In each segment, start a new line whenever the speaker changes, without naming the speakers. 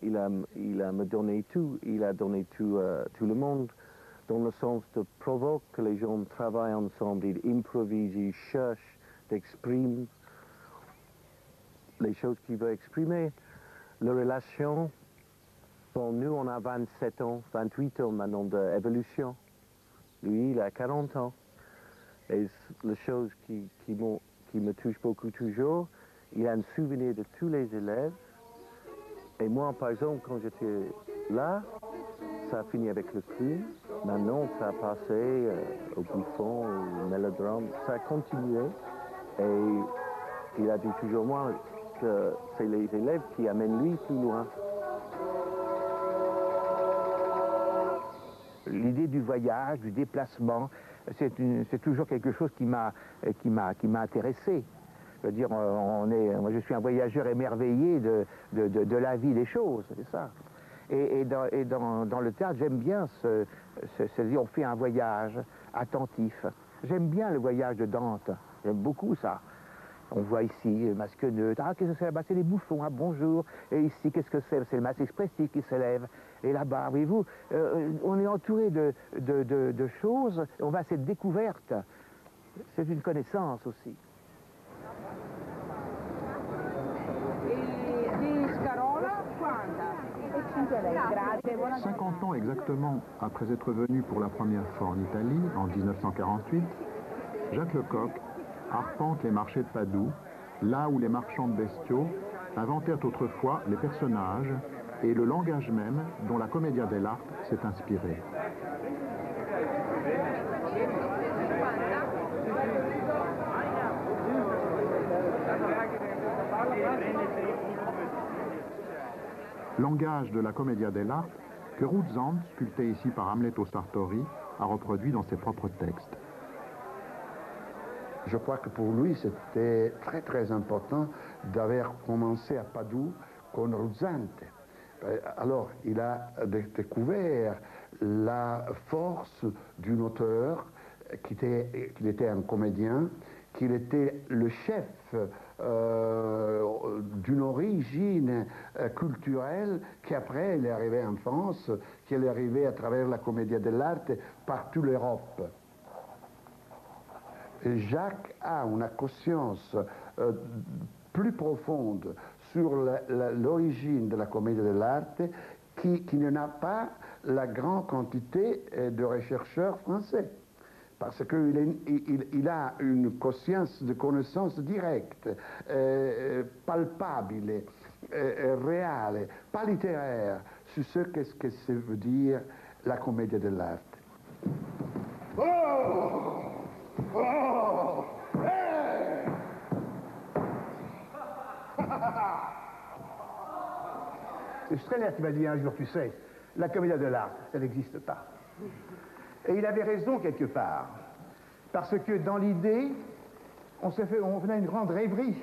Il a me donné tout, il a donné tout le monde, dans le sens de provoquer que les gens travaillent ensemble, ils improvisent, ils cherchent, d'exprimer les choses qu'ils veulent exprimer. La relation, bon, nous on a 27 ans, 28 ans maintenant d'évolution. Lui, il a 40 ans. Et la chose qui me touche beaucoup toujours, il a un souvenir de tous les élèves. Et moi, par exemple, quand j'étais là, ça a fini avec le clown. Maintenant, ça a passé au bouffon, au mélodrame. Ça a continué. Et il a dit toujours moi que c'est les élèves qui amènent lui plus loin.
L'idée du voyage, du déplacement, c'est toujours quelque chose qui m'a intéressé. Je veux dire, moi je suis un voyageur émerveillé de la vie des choses, c'est ça. Et dans le théâtre, j'aime bien on fait un voyage attentif. J'aime bien le voyage de Dante, j'aime beaucoup ça. On voit ici Masqueneutre, ah qu'est-ce que c'est là-bas? C'est les bouffons, ah bonjour. Et ici, qu'est-ce que c'est? C'est le masque expressif qui s'élève. Et là-bas, voyez-vous, on est entouré de choses, on va à cette découverte. C'est une connaissance aussi.
50 ans exactement après être venu pour la première fois en Italie, en 1948, Jacques Lecoq arpente les marchés de Padoue, là où les marchands de bestiaux inventèrent autrefois les personnages et le langage même dont la Commedia dell'arte s'est inspirée. Langage de la Commedia dell'arte que Ruth Zand, sculpté ici par Amleto Sartori, a reproduit dans ses propres textes.
Je crois que pour lui, c'était très très important d'avoir commencé à Padoue con Ruzzante. Alors, il a découvert la force d'un auteur qu'il était un comédien, qu'il était le chef d'une origine culturelle, qui après il est arrivé en France, qui est arrivé à travers la Commedia dell'arte par toute l'Europe. Jacques a une conscience plus profonde sur l'origine de la Commedia dell'arte qui n'en a pas la grande quantité de chercheurs français. Parce qu'il a une conscience de connaissance directe, palpable, réelle, pas littéraire, sur ce que ça veut dire la Commedia dell'arte. Oh! Oh! Hey!
C'est Strehler qui m'a dit un jour, tu sais, la Commedia dell'arte, ça n'existe pas. Et il avait raison quelque part, parce que dans l'idée, on venait une grande rêverie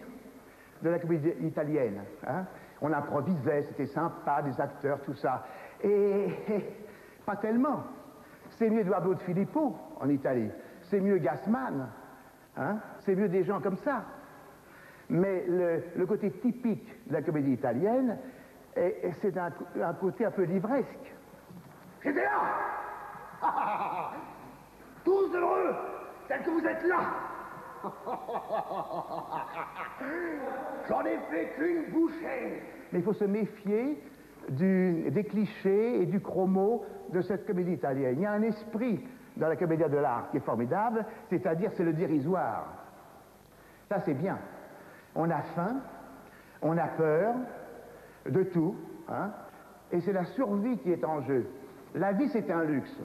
de la comédie italienne. Hein? On improvisait, c'était sympa, des acteurs, tout ça. Et pas tellement. C'est mieux Eduardo de Filippo en Italie, c'est mieux Gassman, hein? C'est mieux des gens comme ça. Mais le côté typique de la comédie italienne, c'est un côté un peu livresque.
J'étais là! Tous heureux, tel que vous êtes là. J'en ai fait qu'une bouchée.
Mais il faut se méfier des clichés et du chromo de cette comédie italienne. Il y a un esprit dans la Commedia dell'arte qui est formidable, c'est-à-dire c'est le dérisoire. Ça c'est bien. On a faim, on a peur de tout, hein, et c'est la survie qui est en jeu. La vie c'est un luxe.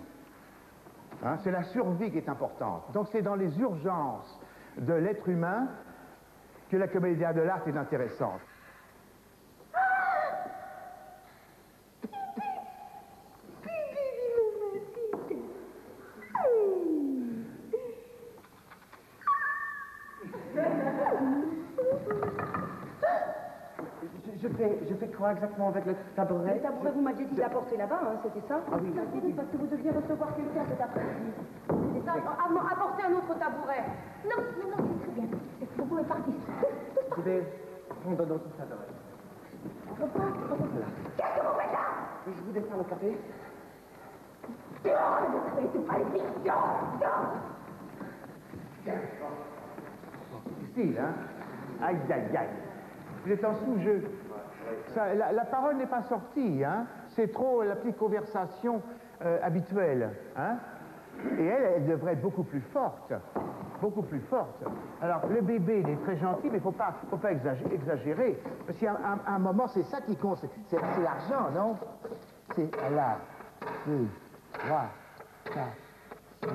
Hein, c'est la survie qui est importante. Donc c'est dans les urgences de l'être humain que la Commedia dell'arte est intéressante.
Je fais quoi exactement avec le tabouret?
Le tabouret, vous m'aviez dit de l'apporter là-bas, hein, c'était ça?
Ah oui.
Oui, parce que vous deviez recevoir quelqu'un cet après-midi. C'est ça? Apportez un autre tabouret. Non, c'est très bien. Vous pouvez partir.
Je vais prendre un autre tabouret.
Qu'est-ce que
Je vous descends le café.
Dehors, le café, c'est pas les filles. Dehors, dehors.
Difficile, hein? Aïe, aïe, aïe. Vous êtes en sous-jeu. La parole n'est pas sortie, hein? C'est trop la petite conversation habituelle, hein? Et elle devrait être beaucoup plus forte. Beaucoup plus forte. Alors, le bébé, il est très gentil, mais il ne faut pas exagérer. Parce qu'à un moment, c'est ça qui compte. C'est l'argent, non? C'est là. 2, 3, 4, 5.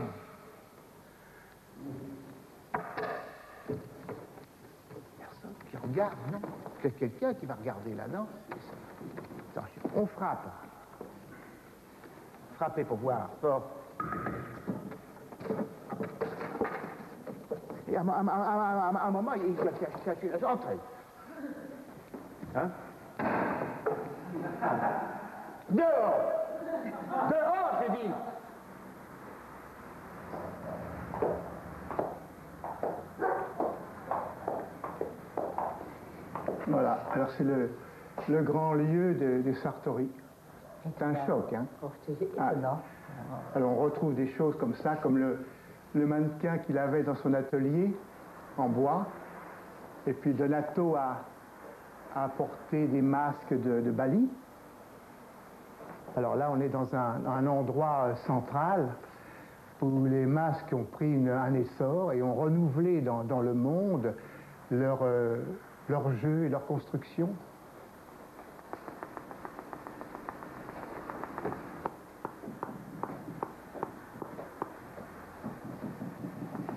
Personne qui regarde, non? Peut-être quelqu'un qui va regarder là, non? Attention, on frappe. Frappez pour voir. Fort. Et à un moment, il va cacher la entrez. Hein? Dehors! Dehors, j'ai dit!
Voilà, alors c'est le grand lieu de Sartori. C'est un choc, hein?
C'est étonnant.
Alors on retrouve des choses comme ça, comme le mannequin qu'il avait dans son atelier en bois, et puis Donato a apporté des masques de Bali. Alors là, on est dans un endroit central où les masques ont pris un essor et ont renouvelé dans le monde leur jeu et leur construction.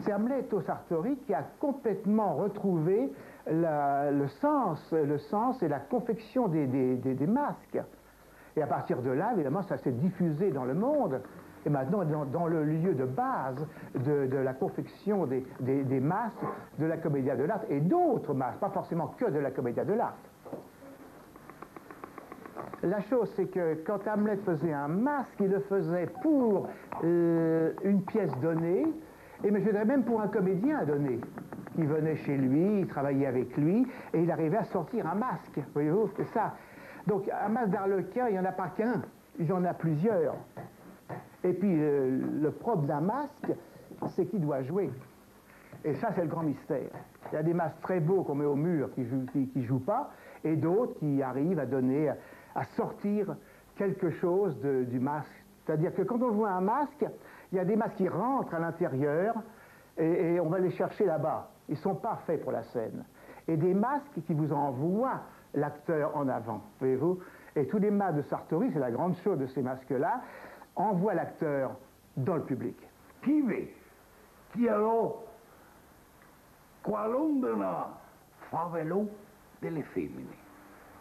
C'est Amleto Sartori qui a complètement retrouvé le sens et la confection des masques. Et à partir de là, évidemment, ça s'est diffusé dans le monde. Et maintenant, dans le lieu de base de la confection des masques de la Commedia dell'arte et d'autres masques, pas forcément que de la Commedia dell'arte. La chose, c'est que quand Hamlet faisait un masque, il le faisait pour une pièce donnée, et je dirais même pour un comédien donné. Il venait chez lui, il travaillait avec lui, et il arrivait à sortir un masque, voyez-vous, c'est ça. Donc un masque d'Arlequin, il n'y en a pas qu'un, il y en a plusieurs. Et puis le propre d'un masque, c'est qu'il doit jouer. Et ça, c'est le grand mystère. Il y a des masques très beaux qu'on met au mur qui jouent pas, et d'autres qui arrivent à sortir quelque chose du masque. C'est-à-dire que quand on voit un masque, il y a des masques qui rentrent à l'intérieur et on va les chercher là-bas. Ils ne sont pas faits pour la scène. Et des masques qui vous envoient l'acteur en avant, voyez-vous. Et tous les masques de Sartori, c'est la grande chose de ces masques-là, envoient l'acteur dans le public.
Chi allò qualunque favelò delle femmine,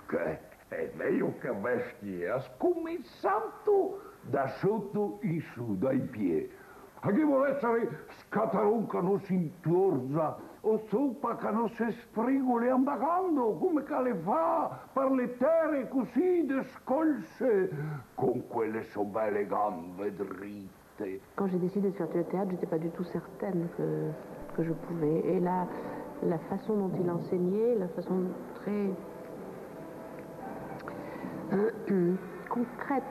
che è meglio che vestia scommessato da sotto in su, dai piedi. A chi vuole essere scatarunca non si intorza, o zuppa che non si sfrigoli ambagando, come che le fa per le terre così descolse, con quelle so belle gambe dritte.
Quand j'ai décidé de faire du théâtre, j'étais pas du tout certaine que je pouvais. Et la façon dont il enseignait, la façon très concrète,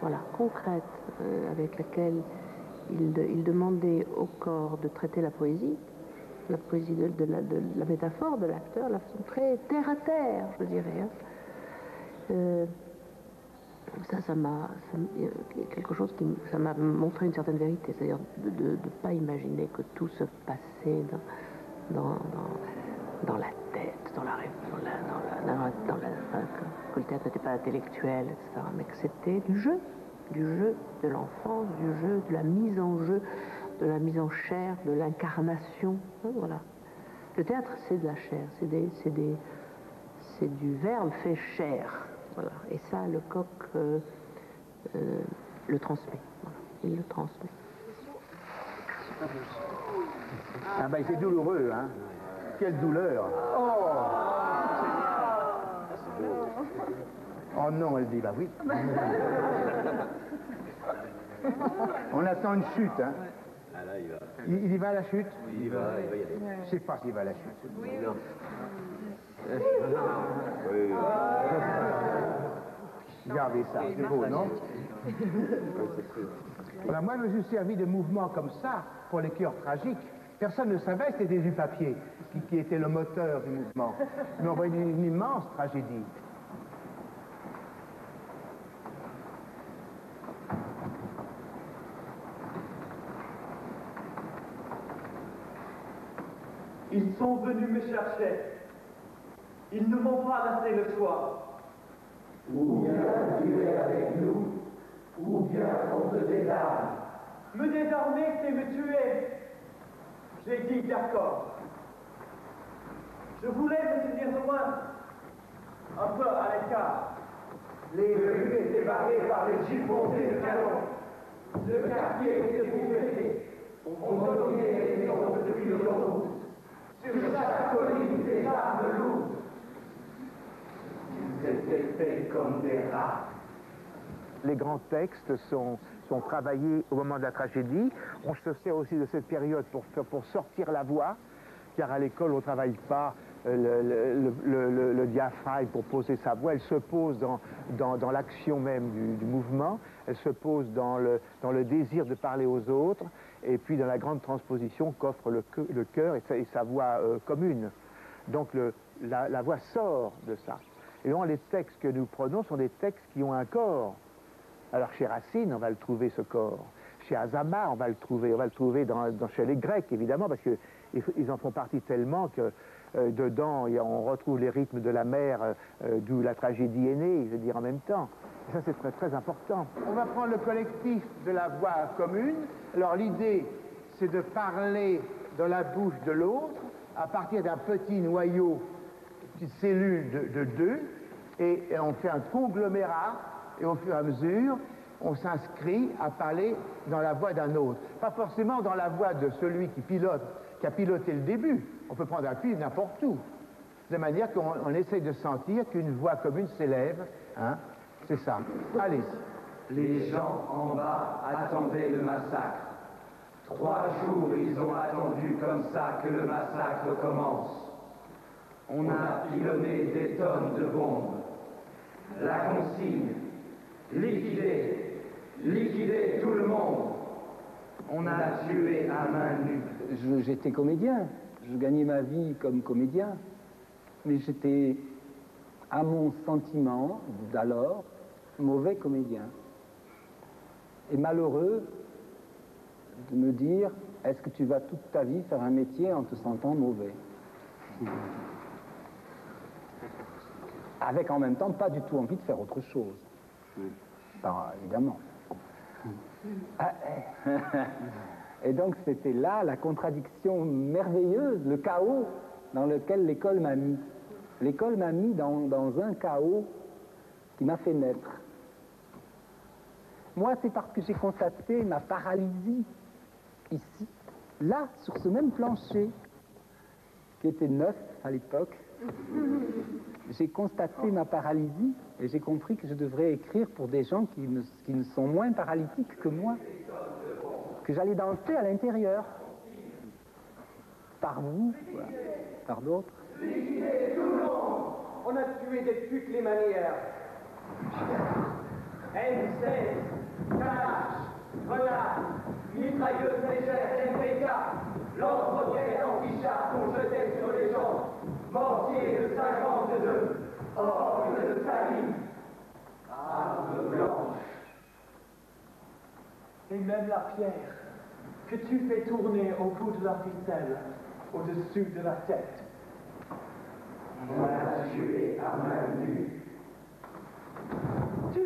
voilà, concrète, avec laquelle il demandait au corps de traiter la poésie de la métaphore de l'acteur, la façon très terre à terre, je dirais. Hein. Ça m'a quelque chose ça m'a montré une certaine vérité, c'est-à-dire de ne pas imaginer que tout se passait dans la tête, que le théâtre n'était pas intellectuel, etc., mais que c'était du jeu de l'enfance, du jeu, de la mise en jeu, de la mise en chair, de l'incarnation. Voilà. Le théâtre, c'est de la chair, c'est du verbe fait chair. Voilà. Et ça, Lecoq le transmet. Voilà. Il le transmet.
Ah ben c'est douloureux, hein. Quelle douleur. Oh non, elle dit, bah oui. On attend une chute, hein.
Ah là, il va.
Il y va à la chute?
Il va y aller.
Je sais pas s'il va à la chute.
Oui, non.
Regardez ça, c'est beau, non? Alors moi, je me suis servi de mouvements comme ça pour les cœurs tragiques. Personne ne savait que c'était du papier qui était le moteur du mouvement. Ils m'ont envoyé une immense tragédie.
Ils sont venus me chercher. Ils ne m'ont pas laissé le choix.
Ou bien tuer avec nous, ou bien on te désarme.
Me désarmer, c'est me tuer. J'ai dit d'accord. Je voulais me tenir loin, un peu à l'écart.
Les rues étaient barrées par les jeeps montés de canon. Le quartier était bouleversé. On dominait les maisons depuis l'autoroute. Sur chaque colline, des armes lourdes. Ils étaient faits comme des rats.
Les grands textes sont travaillés au moment de la tragédie. On se sert aussi de cette période pour sortir la voix, car à l'école on ne travaille pas le diaphragme pour poser sa voix. Elle se pose dans l'action même du mouvement, elle se pose dans le désir de parler aux autres, et puis dans la grande transposition qu'offre le cœur et sa voix commune. Donc la voix sort de ça. Et donc les textes que nous prenons sont des textes qui ont un corps. Alors chez Racine, on va le trouver ce corps. Chez Azama, on va le trouver chez les Grecs, évidemment, parce qu'ils en font partie tellement que dedans, on retrouve les rythmes de la mer, d'où la tragédie est née, je veux dire, en même temps. Et ça, c'est très, très important.
On va prendre le collectif de la voix commune. Alors l'idée, c'est de parler dans la bouche de l'autre à partir d'un petit noyau, une petite cellule de deux, et on fait un conglomérat, et au fur et à mesure, on s'inscrit à parler dans la voix d'un autre. Pas forcément dans la voix de celui qui a piloté le début. On peut prendre un fil n'importe où. De manière qu'on essaye de sentir qu'une voix commune s'élève. Hein? C'est ça. Allez.
Les gens en bas attendaient le massacre. 3 jours, ils ont attendu comme ça que le massacre commence. On a pilonné des tonnes de bombes. La consigne, liquider tout le monde. On a tué à main nue.
J'étais comédien, je gagnais ma vie comme comédien, mais j'étais, à mon sentiment d'alors, mauvais comédien. Et malheureux de me dire, est-ce que tu vas toute ta vie faire un métier en te sentant mauvais? Avec en même temps pas du tout envie de faire autre chose. Bah, évidemment. Et donc c'était là la contradiction merveilleuse, le chaos dans lequel l'école m'a mis. L'école m'a mis dans un chaos qui m'a fait naître. Moi, c'est parce que j'ai constaté ma paralysie ici, là, sur ce même plancher, qui était neuf à l'époque. J'ai constaté ma paralysie et j'ai compris que je devrais écrire pour des gens qui ne sont moins paralytiques que moi, que j'allais danser à l'intérieur, par vous, par d'autres.
On a tué de toutes les manières. M16, Kalash, grenades, mitrailleuses légères, MPK, lance-roquettes anti-chars qu'on jetait sur les gens, mortier de 52, orgue de Staline, arme blanche. Et même la pierre que tu fais tourner au bout de la ficelle, au-dessus de la tête.
On l'a tué à main nue.
Tu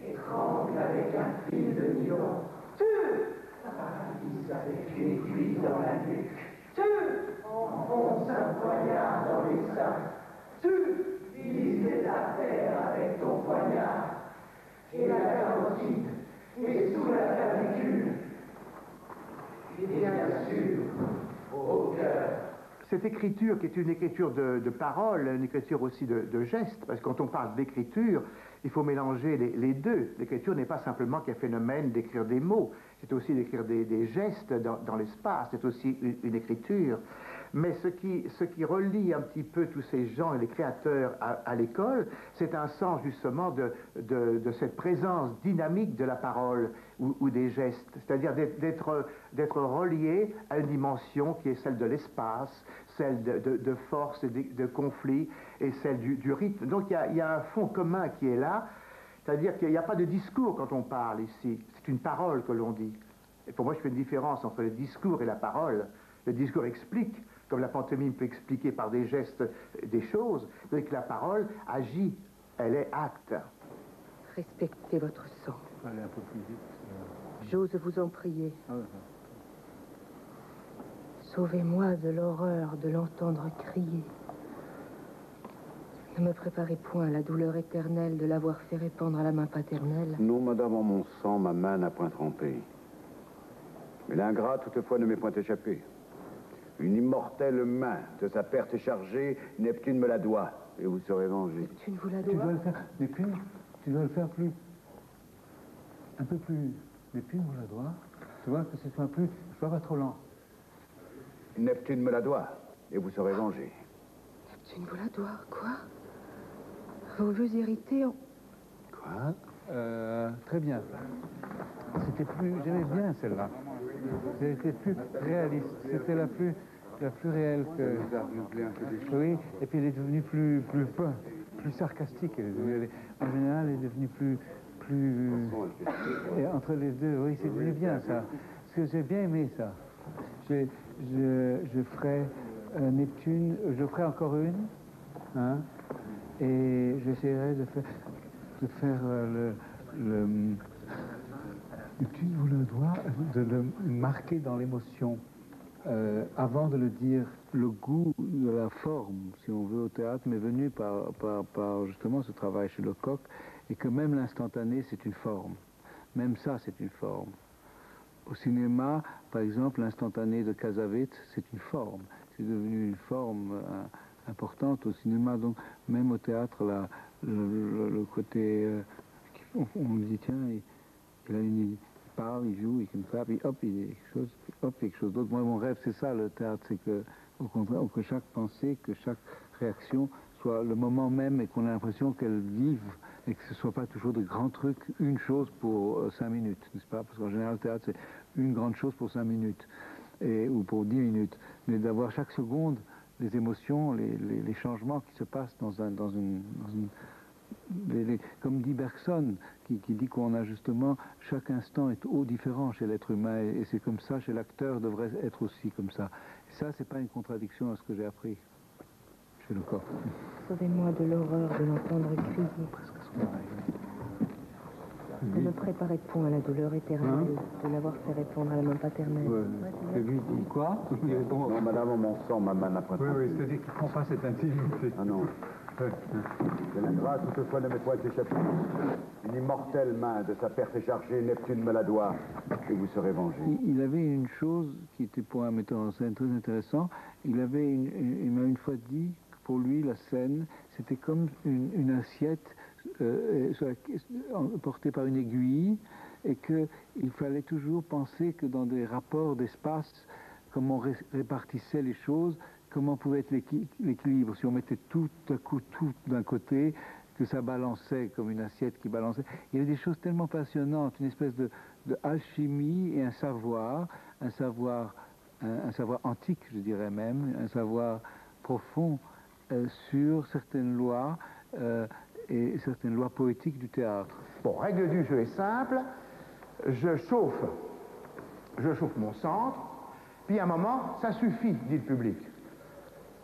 étrangle avec un fil de nylon. Paralyse avec une aiguille dans la nuque. Enfonce un poignard dans les seins. Vise les artères avec ton poignard. Et la carotide est sous la clavicule. Et bien sûr, au cœur.
cette écriture qui est une écriture de parole, une écriture aussi de gestes, parce que quand on parle d'écriture, il faut mélanger les deux. L'écriture n'est pas simplement qu'un phénomène d'écrire des mots, c'est aussi d'écrire des gestes dans l'espace, c'est aussi une écriture. Mais ce qui relie un petit peu tous ces gens et les créateurs à l'école, c'est un sens justement de cette présence dynamique de la parole ou des gestes, c'est-à-dire d'être relié à une dimension qui est celle de l'espace, celle de force et de conflit, et celle du rythme. Donc il y a un fond commun qui est là, c'est-à-dire qu'il n'y a pas de discours quand on parle ici, c'est une parole que l'on dit. Et pour moi, je fais une différence entre le discours et la parole. Le discours explique, comme la pantomime peut expliquer par des gestes des choses, mais que la parole agit, elle est acte.
Respectez votre sang.
Allez, un peu plus vite.
J'ose vous en prier. Sauvez-moi de l'horreur de l'entendre crier. Ne me préparez point à la douleur éternelle de l'avoir fait répandre à la main paternelle.
Non, madame, en mon sang, ma main n'a point trempé. Mais l'ingrat, toutefois, ne m'est point échappé. Une immortelle main de sa perte chargée, Neptune me la doit, et vous serez vengé.
Neptune vous la doit.
Tu dois le faire, Neptune, tu dois le faire plus. Un peu plus. Neptune vous la doit. Tu vois que ce soit plus. Je dois pas trop lent.
Neptune me la doit, et vous serez vengé.
Neptune vous la doit, quoi? Vos yeux irrités ont...
Quoi?
Très bien. C'était plus... J'aimais bien celle-là. C'était plus réaliste. C'était la plus réelle que... Oui, et puis elle est devenue plus sarcastique. Elle est devenue, en général, elle est devenue plus... Et entre les deux, oui, c'était bien ça. Parce que j'ai bien aimé ça. Je ferai Neptune, je ferai encore une, hein, et j'essaierai de faire le Neptune vous le doit, de le marquer dans l'émotion, avant de le dire. Le goût de la forme, si on veut, au théâtre, m'est venu par justement ce travail chez Lecoq, et que même l'instantané, c'est une forme. Même ça, c'est une forme. Au cinéma, par exemple, l'instantané de Cassavetes, c'est une forme. C'est devenu une forme importante au cinéma. Donc, même au théâtre, le côté... on dit, tiens, il parle, il joue, il comme ça, puis hop, il dit quelque chose d'autre. Moi, mon rêve, c'est ça, le théâtre, c'est que, au contraire, que chaque pensée, que chaque réaction soit le moment même et qu'on a l'impression qu'elle vive et que ce ne soit pas toujours de grands trucs, une chose pour 5 minutes, n'est-ce pas? Parce qu'en général, le théâtre, c'est une grande chose pour 5 minutes, ou pour 10 minutes. Mais d'avoir chaque seconde les émotions, les changements qui se passent dans une comme dit Bergson, qui dit qu'on a justement, chaque instant est différent chez l'être humain, et c'est comme ça, chez l'acteur, devrait être aussi comme ça. Et ça, c'est pas une contradiction à ce que j'ai appris chez Lecoq.
Sauvez-moi de l'horreur de l'entendre crier. Ne me préparez point à la douleur éternelle de l'avoir fait répondre à la main paternelle.
Et lui dit quoi?
Non, madame, en mon sang, ma main n'a point trempé.
Oui, c'est-à-dire qu'il ne prend pas cette intimité.
Ah non. Que l'ingrat, toutefois, ne m'est point échappé. Une immortelle main de sa perte chargée, Neptune me la doit, et vous serez vengé.
Il avait une chose qui était pour un metteur en scène très intéressant. Il m'a une fois dit que pour lui, la scène, c'était comme une assiette portée par une aiguille, et qu'il fallait toujours penser que dans des rapports d'espace, comment on répartissait les choses, comment pouvait être l'équilibre. Si on mettait tout à coup tout d'un côté, que ça balançait comme une assiette qui balançait. Il y avait des choses tellement passionnantes, une espèce de alchimie et un savoir antique, je dirais même, un savoir profond sur certaines lois et certaines lois poétiques du théâtre.
Bon, règle du jeu est simple, je chauffe mon centre, puis à un moment, ça suffit, dit le public.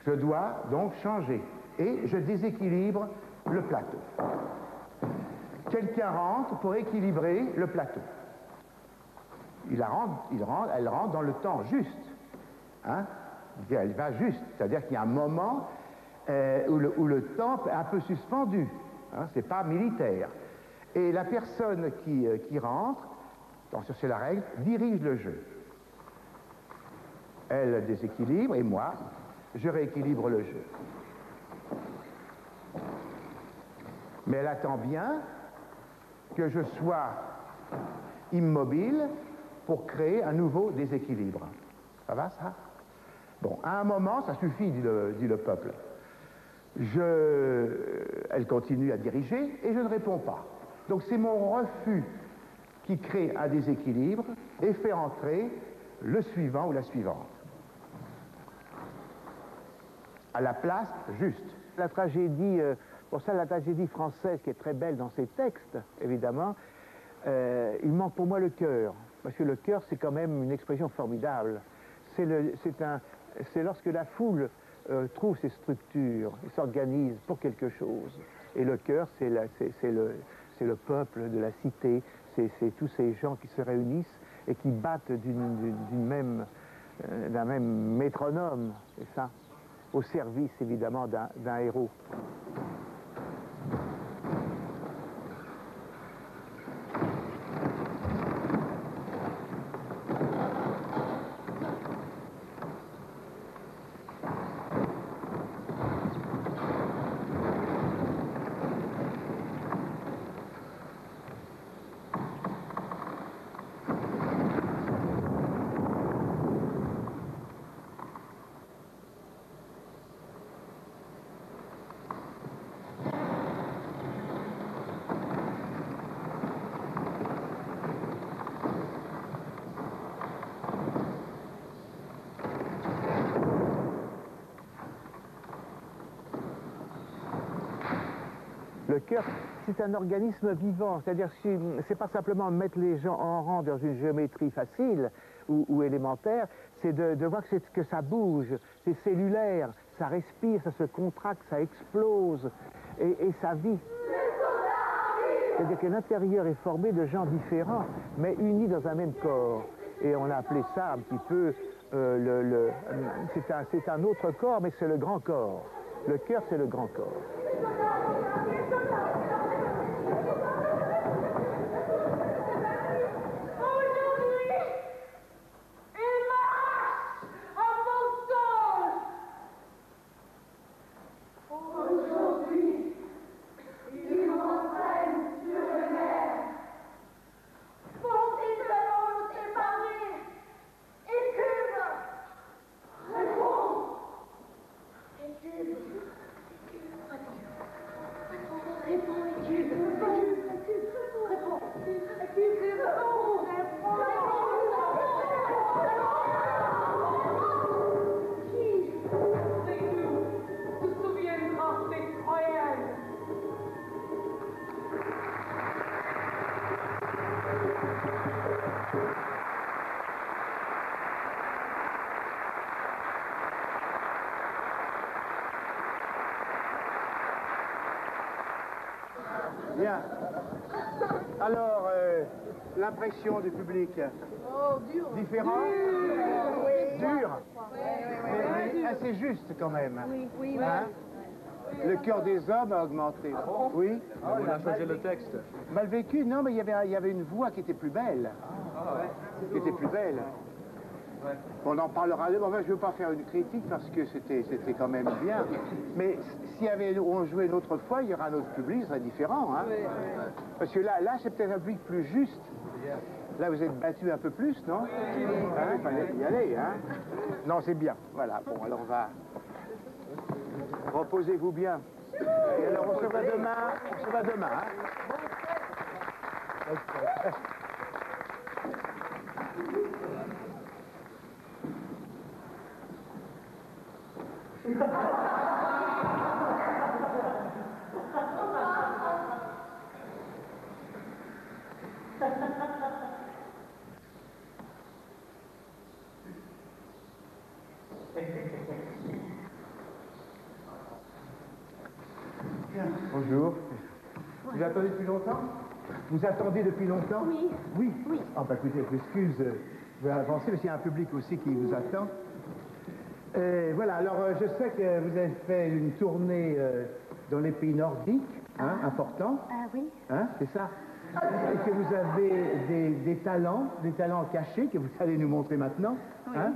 Je dois donc changer, et je déséquilibre le plateau. Quelqu'un rentre pour équilibrer le plateau. Elle rentre dans le temps juste. Hein? Elle va juste, c'est-à-dire qu'il y a un moment où le temps est un peu suspendu. Hein? C'est pas militaire. Et la personne qui rentre, attention c'est la règle, dirige le jeu. Elle déséquilibre, et moi, je rééquilibre le jeu. Mais elle attend bien que je sois immobile pour créer un nouveau déséquilibre. Ça va, ça? Bon, à un moment, ça suffit, dit le peuple. Elle continue à diriger et je ne réponds pas. Donc c'est mon refus qui crée un déséquilibre et fait entrer le suivant ou la suivante. À la place juste. La tragédie, pour ça la tragédie française qui est très belle dans ses textes, évidemment, il manque pour moi le cœur. Parce que le cœur, c'est quand même une expression formidable. C'est lorsque la foule trouve ses structures, et s'organise pour quelque chose. Et le cœur, c'est le peuple de la cité, c'est tous ces gens qui se réunissent et qui battent d'un même métronome, c'est ça, au service évidemment d'un héros. Le cœur, c'est un organisme vivant, c'est-à-dire que c'est pas simplement mettre les gens en rang dans une géométrie facile ou élémentaire, c'est de voir que ça bouge, c'est cellulaire, ça respire, ça se contracte, ça explose et ça vit. C'est-à-dire que l'intérieur est formé de gens différents, mais unis dans un même corps. Et on a appelé ça un petit peu, c'est un autre corps, mais c'est le grand corps. Le cœur, c'est le grand corps. Bien. Alors, l'impression du public.
Oh, dur.
Différent. Dur. Mais assez juste quand même.
Oui.
Hein? Le cœur des hommes a augmenté. Oui.
On a changé le texte.
Mal vécu, non, mais il y avait une voix qui était plus belle. Qui était plus belle. On en parlera. Enfin, je ne veux pas faire une critique parce que c'était quand même bien. Mais si on jouait une autre fois, il y aura un autre public, ce serait différent. Hein? Parce que là c'est peut-être un public plus juste. Là, vous êtes battu un peu plus, non? Il fallait y aller, hein? Non, c'est bien. Voilà. Bon, alors on va... Reposez-vous bien. Et alors, on se voit demain. Hein? Bonjour. Vous attendez depuis longtemps? Vous attendez depuis longtemps?
Oui.
Oui. Ah bah écoutez, excuse, je vais avancer parce qu'il y a un public aussi qui vous attend. Voilà, alors je sais que vous avez fait une tournée dans les pays nordiques, hein, important.
Ah oui.
Hein, c'est ça? Et que vous avez des talents cachés que vous allez nous montrer maintenant.
Oui.
Hein?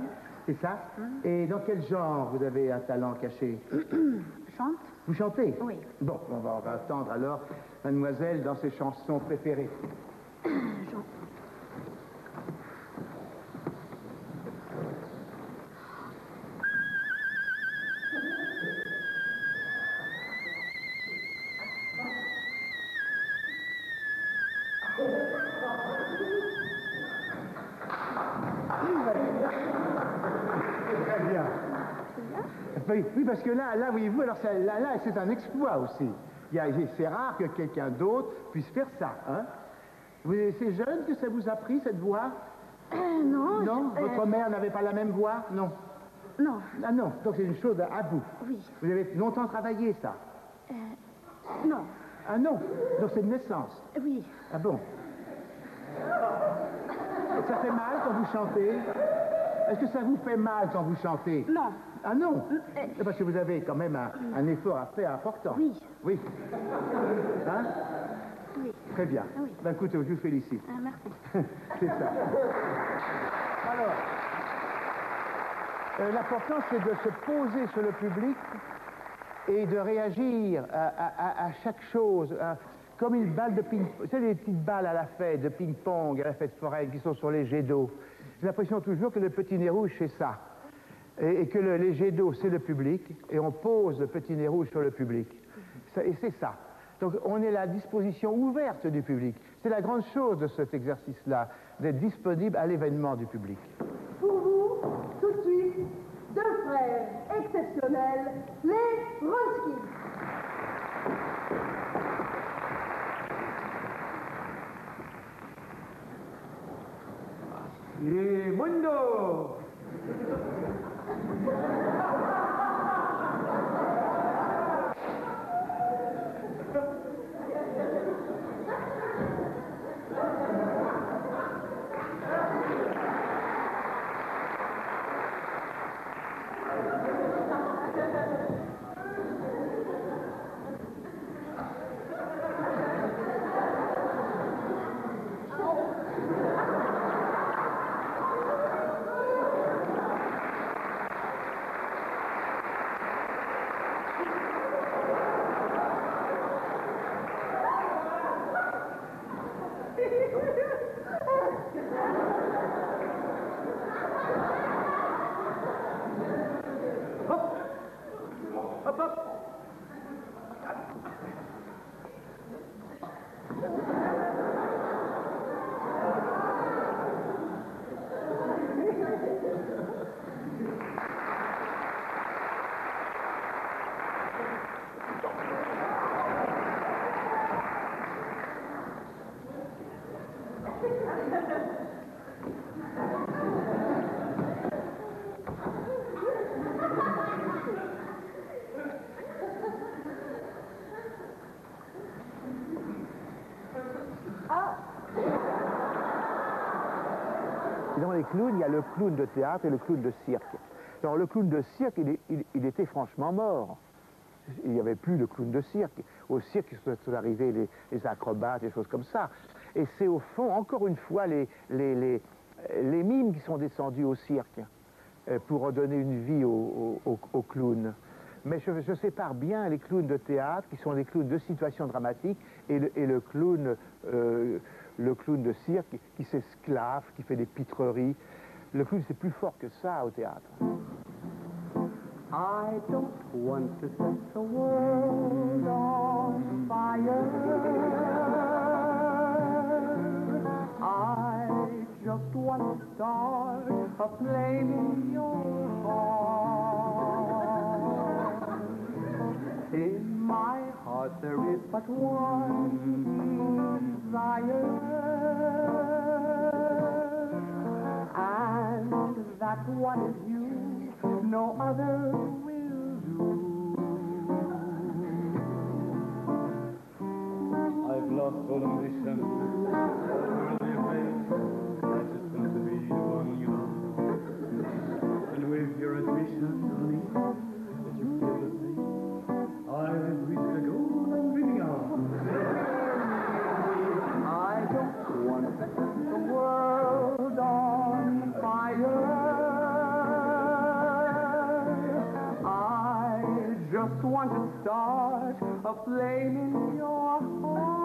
C'est ça? Et dans quel genre vous avez un talent caché?
Je chante.
Vous chantez?
Oui.
Bon, on va attendre alors mademoiselle dans ses chansons préférées. Très bien. Oui, parce que là, voyez-vous, alors là, c'est un exploit aussi. C'est rare que quelqu'un d'autre puisse faire ça. Hein? C'est jeune que ça vous a pris, cette voix?
Non.
Non? Votre mère n'avait pas la même voix? Non.
Non.
Ah non, donc c'est une chose à vous.
Oui.
Vous avez longtemps travaillé, ça?
Non.
Ah non, donc c'est de naissance?
Oui.
Ah bon? Et ça fait mal quand vous chantez? Est-ce que ça vous fait mal quand vous chantez?
Non.
Ah non? Parce que vous avez quand même un effort à faire important.
Oui.
Oui. Hein?
Oui.
Très bien.
Oui.
Ben écoutez, je vous félicite.
Ah, merci.
C'est ça. Alors, l'important c'est de se poser sur le public et de réagir à chaque chose, comme une balle de ping-pong. Vous savez, les petites balles à la fête de ping-pong, à la fête foraine, qui sont sur les jets d'eau. J'ai l'impression toujours que le petit nez rouge, c'est ça. Et que les jets d'eau, c'est le public, et on pose le petit nez rouge sur le public. Et c'est ça. Donc on est à la disposition ouverte du public. C'est la grande chose de cet exercice-là, d'être disponible à l'événement du public.
Pour vous, tout de suite, deux frères exceptionnels, les Ronski.
Les Mundo.
Dans les clowns, il y a le clown de théâtre et le clown de cirque. Alors le clown de cirque, il était franchement mort. Il n'y avait plus de clown de cirque. Au cirque, il sont arrivés les acrobates, des choses comme ça. Et c'est au fond, encore une fois, les mimes qui sont descendus au cirque pour redonner une vie aux clowns. Mais je sépare bien les clowns de théâtre, qui sont des clowns de situation dramatique, et le clown de cirque qui s'esclave, qui fait des pitreries. Le clown, c'est plus fort que ça au théâtre.
I don't want to set the world on fire. I just want to start a flame in your heart. In my heart there is but one desire, and that one is you. No other will do. I've lost all ambition. Really afraid I just want to be the one you love. And with your admission to me that you feel the same, I've reached the goal I'm dreaming of. I don't want to set the world on fire. just want to start a flame in your heart.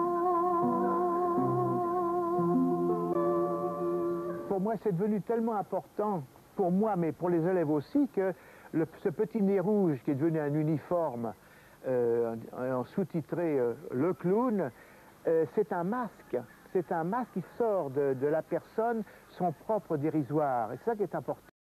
Pour moi, c'est devenu tellement important, pour moi, mais pour les élèves aussi, que ce petit nez rouge qui est devenu un uniforme, en sous-titré Le Clown, c'est un masque. C'est un masque qui sort de la personne son propre dérisoire. Et c'est ça qui est important.